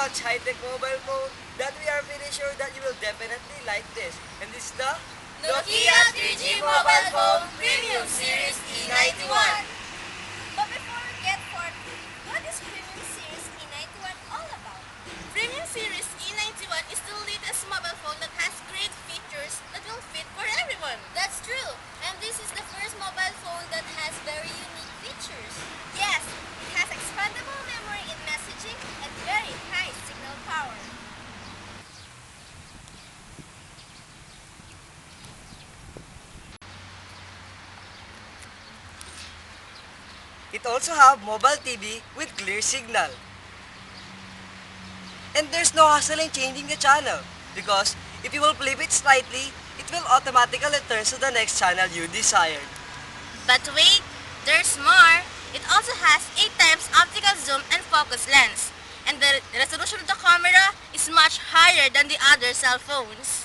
such high-tech mobile phone that we are pretty sure that you will definitely like this. And this is the Nokia 3G Mobile Phone Premium Series E91. But before we get started, what is Premium Series E91 all about? Premium Series E91 is the latest mobile phone that has great features that will fit for everyone. That's true, and this is the first mobile phone that has very unique features. Yes, it has expandable memory in messaging and very high signal power. It also have mobile TV with clear signal. And there's no hassle in changing the channel because if you will flip it slightly, it will automatically turn to the next channel you desired. But wait, there's more. It also has 8 times optical zoom and focus lens. And the resolution of the camera is much higher than the other cell phones.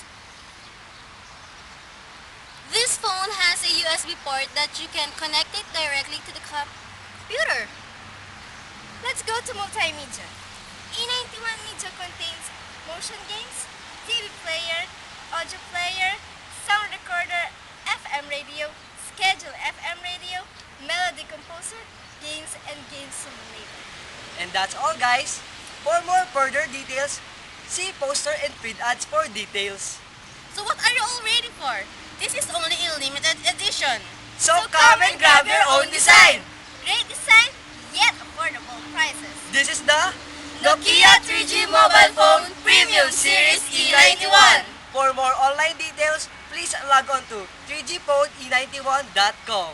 This phone has a USB port that you can connect it directly to the computer. Let's go to multimedia. E91 Media contains motion games, TV player, audio player, sound recorder, FM radio, schedule FM radio, melody composer, games, and game simulator. And that's all, guys. For more further details, see poster and print ads for details. So what are you all waiting for? This is only a limited edition. So come and grab your own design. Great design, yet affordable prices. This is the Nokia 3G Mobile Phone Premium Series E91. For more online details, please log on to 3gphone e91.com.